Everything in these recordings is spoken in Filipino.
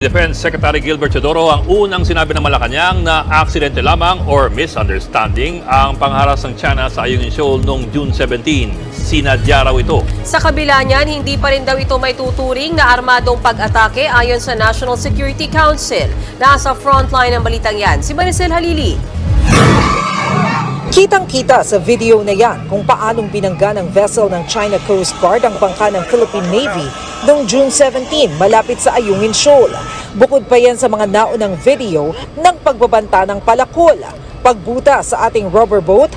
Defense Secretary Gilbert Teodoro ang unang sinabi ng Malacanang na aksidente lamang or misunderstanding ang pangharas ng China sa Ayungin Shoal noong June 17. Sinadya raw ito. Sa kabila niyan, hindi pa rin daw ito may tuturing na armadong pag-atake ayon sa National Security Council. Nasa frontline ng balitang yan, si Maricel Halili. Kitang-kita sa video na yan kung paanong binangga ng vessel ng China Coast Guard ang bangka ng Philippine Navy noong June 17 malapit sa Ayungin Shoal. Bukod pa yan sa mga naunang video ng pagbabanta ng palakol, pagbuta sa ating rubber boat,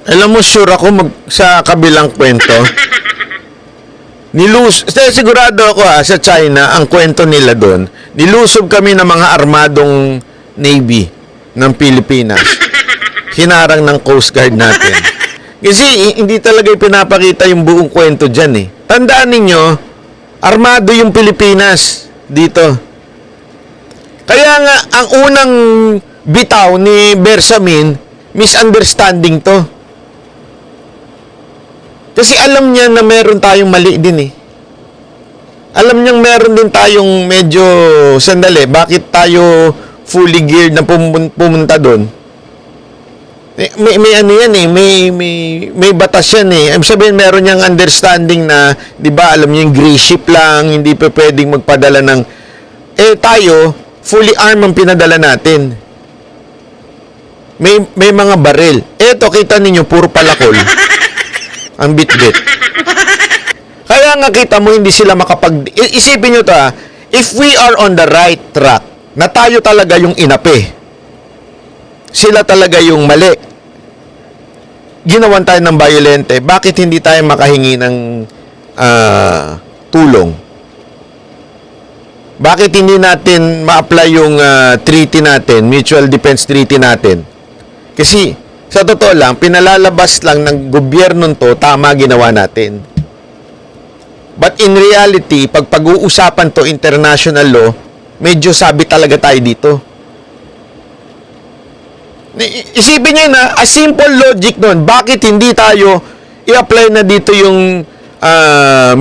Alam mo, sure ako sa kabilang kwento. Sigurado ako sa China, ang kwento nila doon, nilusob kami ng mga armadong Navy ng Pilipinas. Hinarang ng Coast Guard natin. Kasi hindi talaga pinapakita yung buong kwento dyan eh. Tandaan ninyo, armado yung Pilipinas dito. Kaya nga, ang unang bitaw ni Bersamin, misunderstanding to. Kasi alam niya na meron tayong mali din eh. Alam niyang meron din tayong medyo, sandali, bakit tayo fully geared na pumunta doon? May ano yan eh, may batas yan eh. Ibig sabihin, meron niyang understanding na, di ba, alam niyo yung gray ship lang, hindi pa pwedeng magpadala ng, tayo, fully armed ang pinadala natin. May mga baril. Eto, kita ninyo, puro palakol. Ang bit-bit. Kaya nga kita mo, hindi sila isipin nyo to if we are on the right track, na tayo talaga yung inapi, sila talaga yung mali, ginawan tayo ng violente, bakit hindi tayo makahingi ng tulong? Bakit hindi natin ma-apply yung treaty natin, mutual defense treaty natin? Kasi, sa totoo lang, pinalalabas lang ng gobyerno to, tama ginawa natin. But in reality, pag pag-uusapan to international law, medyo sabi talaga tayo dito. Isipin nyo na, a simple logic nun, bakit hindi tayo i-apply na dito yung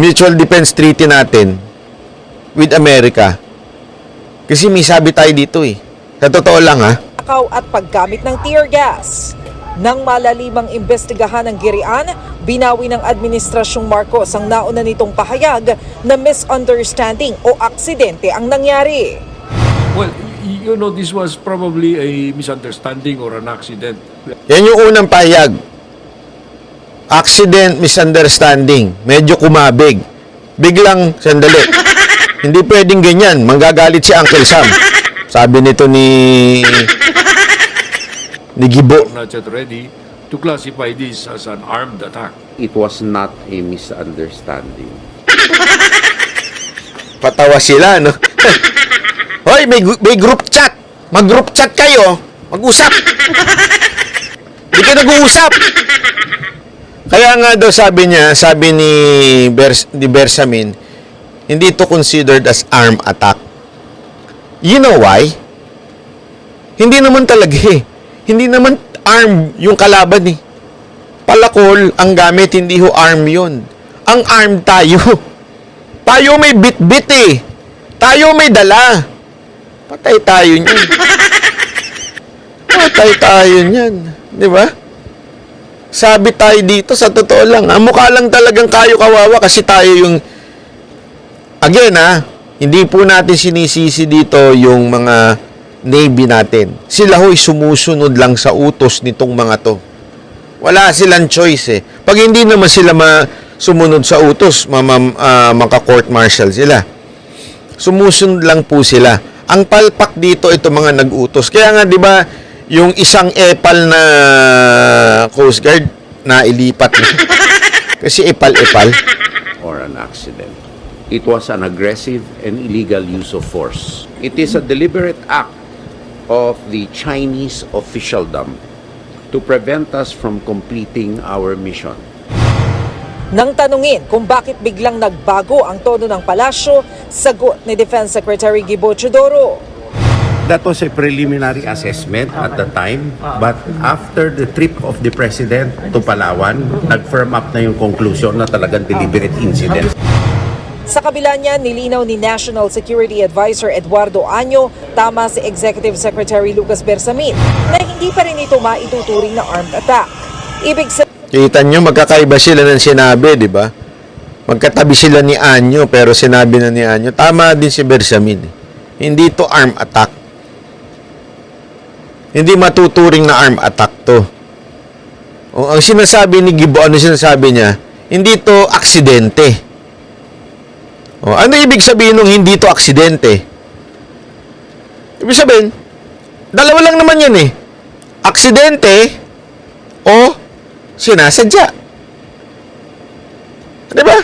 mutual defense treaty natin with America? Kasi may sabi tayo dito eh. Sa totoo lang at paggamit ng tear gas. Nang malalimang imbestigahan ng Girian, binawi ng Administrasyong Marcos ang nauna nitong pahayag na misunderstanding o aksidente ang nangyari. Well, you know, this was probably a misunderstanding or an accident. Yan yung unang pahayag. Accident, misunderstanding. Medyo kumabig. Biglang, sandali. Hindi pwedeng ganyan. Manggagalit si Uncle Sam. Sabi nito ni Gibo. Not yet ready to classify this as an armed attack. It was not a misunderstanding. Patawa sila, no? Hoy, may group chat. Mag-group chat kayo. Mag-usap. Hindi kayo nag-uusap. Kaya nga daw sabi ni Bersamin, hindi ito considered as armed attack. You know why? Hindi naman talaga eh. Hindi naman armed yung kalaban eh. Palakol ang gamit, hindi ho arm yun. Ang armed tayo. Tayo may bit-bit eh. Tayo may dala. Patay tayo niyan. Patay tayo niyan. Di ba? Sabi tayo dito, sa totoo lang. Mukha lang talagang kayo kawawa kasi tayo yung... Again hindi po natin sinisisi dito yung mga Navy natin. Sila ho'y sumusunod lang sa utos nitong mga to. Wala silang choice eh. Pag hindi naman sila sumunod sa utos, maka-court martial sila. Sumusunod lang po sila. Ang palpak dito, ito mga nag-utos. Kaya nga, di ba, yung isang epal na Coast Guard na ilipat na. Kasi epal-epal. Or an accident. It was an aggressive and illegal use of force. It is a deliberate act of the Chinese officialdom to prevent us from completing our mission. Nang tanungin kung bakit biglang nagbago ang tono ng palasyo, sagot ni Defense Secretary Gibo Teodoro. That was a preliminary assessment at the time, but after the trip of the President to Palawan, nag-firm up na yung conclusion na talagang deliberate incident. Sa kabila niya, nilinaw ni National Security Advisor Eduardo Año, tama si Executive Secretary Lucas Bersamin, na hindi pa rin ito maituturing na armed attack. Ibig sabihin, Kita nyo, magkakaiba sila ng sinabi, di ba? Magkatabi sila ni Anyo, pero sinabi na ni Anyo, tama din si Bersamin. Hindi to arm attack. Hindi matuturing na arm attack to. O, ang sinasabi ni Gibo, ano sinasabi niya? Hindi to aksidente. O, ano ibig sabihin ng hindi to aksidente? Ibig sabihin, dalawa lang naman yan eh. Aksidente o sinasadya. Di ba?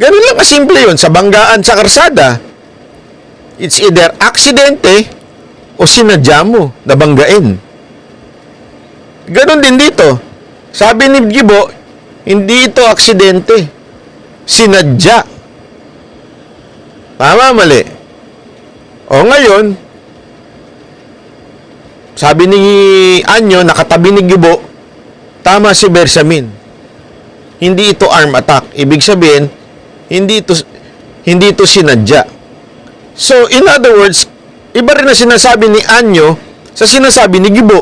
Ganun lang kasimple yun. Sa banggaan sa karsada, it's either aksidente o sinadya mo na banggain. Ganun din dito. Sabi ni Gibo, hindi ito aksidente. Sinadya. Tama, mali. O ngayon, sabi ni Anyo, nakatabi ni Gibo, tama si Bersamin. Hindi ito arm attack. Ibig sabihin, hindi ito sinadya. So, in other words, iba rin na sinasabi ni Anyo sa sinasabi ni Gibo.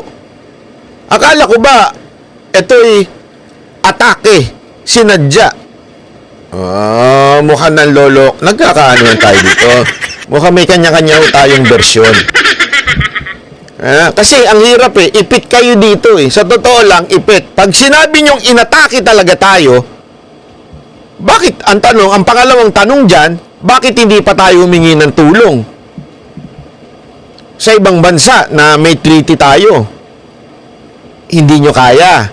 Akala ko ba, ito'y atake, sinadya. Mukhang ng lolo. Nagkakaanoan tayo dito. Mukhang may kanya-kanya tayong versyon. Kasi ang hirap eh. Ipit kayo dito eh. Sa totoo lang, ipit. Pag sinabi nyong inatake talaga tayo, bakit, ang pangalawang tanong dyan, bakit hindi pa tayo humingi ng tulong? Sa ibang bansa na may treaty tayo, hindi nyo kaya.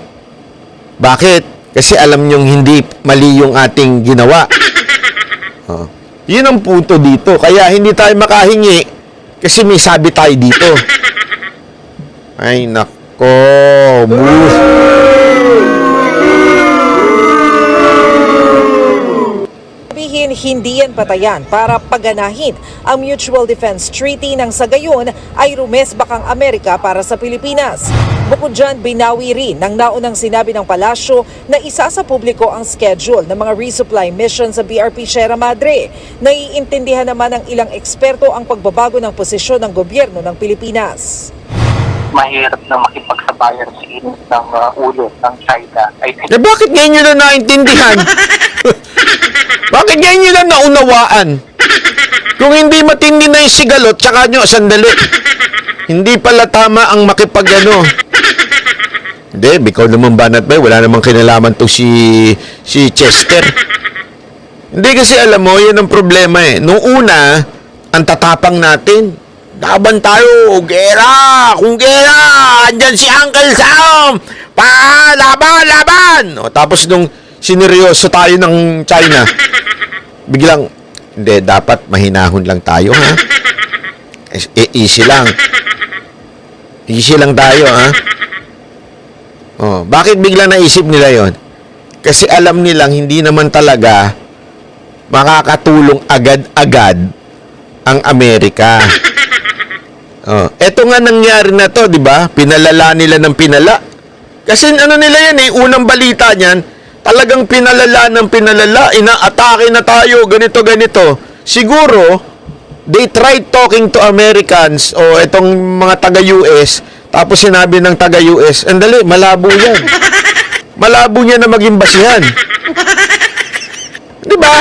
Bakit? Kasi alam nyong hindi mali yung ating ginawa. Yun ang punto dito. Kaya hindi tayo makahingi kasi may sabi tayo dito. Ay, nako. sabihin hindi yan patayan para paganahin ang Mutual Defense Treaty nang sa gayon ay rumesbak ang Amerika para sa Pilipinas. Bukod dyan, binawi rin ng naunang sinabi ng palasyo na isa sa publiko ang schedule ng mga resupply mission sa BRP Sierra Madre. Naiintindihan naman ng ilang eksperto ang pagbabago ng posisyon ng gobyerno ng Pilipinas. Mahirap na makipagsabayan sa init ng ulo ng China. I think, bakit ngayon nyo na naintindihan? Bakit ngayon nyo na naunawaan? Kung hindi matindi na yung sigalot, tsaka nyo, sandali. Hindi pala tama ang makipagano. Hindi, ikaw naman banat ba? Wala namang kinalaman to si Chester. Hindi kasi alam mo, yun ang problema eh. Noong una, ang tatapang natin. Laban tayo, gera! Kung gera! Andyan si Uncle Sam! Laban! O, tapos nung sineryoso tayo ng China, biglang, hindi, dapat mahinahon lang tayo, ha? Easy lang. Easy lang tayo, ha? Oh, bakit biglang naisip nila yon? Kasi alam nilang hindi naman talaga makakatulong agad-agad ang Amerika. Oh, eto nga nangyari na to, 'di ba? Pinalala nila ng pinala. Kasi ano nila yan eh, unang balita niyan, talagang pinalala ng pinalala, inaatake na tayo, ganito. Siguro, they tried talking to Americans o etong mga taga-US, tapos sinabi ng taga-US, andali, malabo yan. Malabo niya na maging basihan. 'Di ba?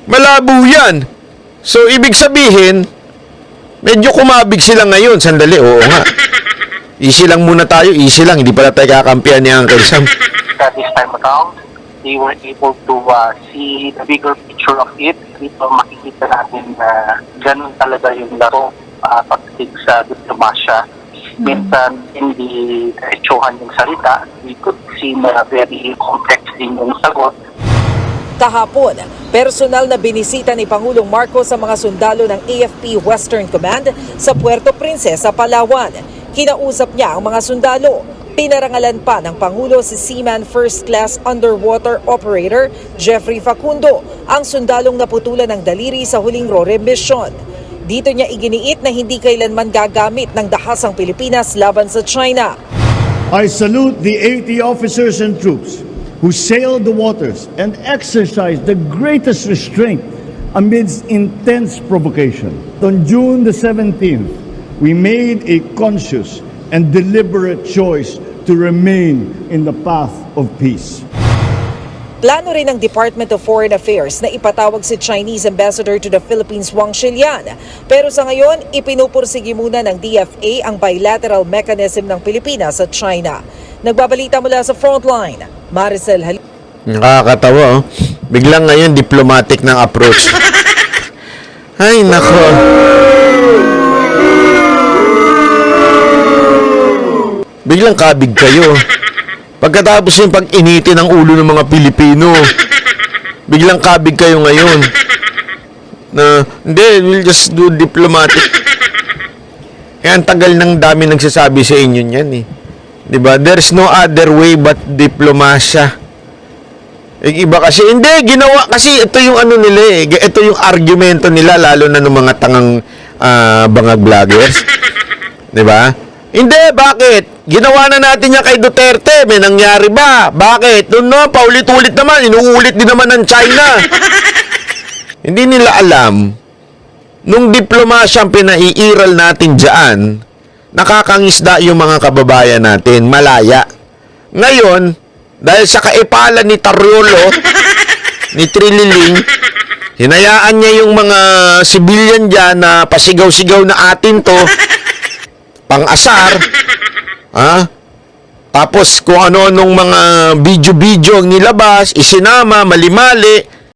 Malabo yan. So, ibig sabihin, medyo kumabig sila ngayon. Sandali, oo nga. Easy lang muna tayo. Easy lang. Hindi pala tayo kakampihan ni Uncle Sam. this time around, they were able to see the bigger picture of it. Dito makikita natin na ganun talaga yung laro pagdating sa diplomasya. Minsan, hindi etsuhan yung salita. We could see na very complex din yung sagot. Kahapon, personal na binisita ni Pangulong Marcos sa mga sundalo ng AFP Western Command sa Puerto Princesa, Palawan. Kinausap niya ang mga sundalo. Pinarangalan pa ng Pangulo si Seaman First Class Underwater Operator Jeffrey Facundo, ang sundalong naputulan ng daliri sa huling RORE mission. Dito niya iginiit na hindi kailanman gagamit ng dahas ang Pilipinas laban sa China. I salute the 80 officers and troops who sailed the waters and exercised the greatest restraint amidst intense provocation. On June the 17th, we made a conscious and deliberate choice to remain in the path of peace. Plano rin ng Department of Foreign Affairs na ipatawag si Chinese Ambassador to the Philippines Wang Shilian. Pero sa ngayon, ipinupursige muna ng DFA ang bilateral mechanism ng Pilipinas at China. Nagbabalita mula sa Frontline, Maricel Halil. Nakakatawa, oh. Biglang ngayon, diplomatic ng approach. Ay, nako. Biglang kabig kayo. Pagkatapos yung pag-initi ng ulo ng mga Pilipino, biglang kabig kayo ngayon. Na, hindi, we'll just do diplomatic. Eh, ang tagal ng dami nagsasabi sa inyo niyan eh. Diba? There's no other way but diplomasya. Eh, iba kasi, hindi, ginawa, kasi ito yung ano nila eh. Ito yung argumento nila, lalo na ng mga tangang bangag vloggers. Diba? Hindi, bakit? Ginawa na natin yan kay Duterte. May nangyari ba? Bakit? Doon no, paulit-ulit naman. Inuulit din naman ng China. Hindi nila alam, nung diplomasyang pinaiiral natin dyan, nakakangisda yung mga kababayan natin, malaya. Ngayon, dahil sa kaipalan ni Tariolo, ni Trililing, hinayaan niya yung mga civilian dyan na pasigaw-sigaw na atin to, pang-asar, ha? Tapos kung ano-anong mga video-video ang nilabas, isinama, mali-mali,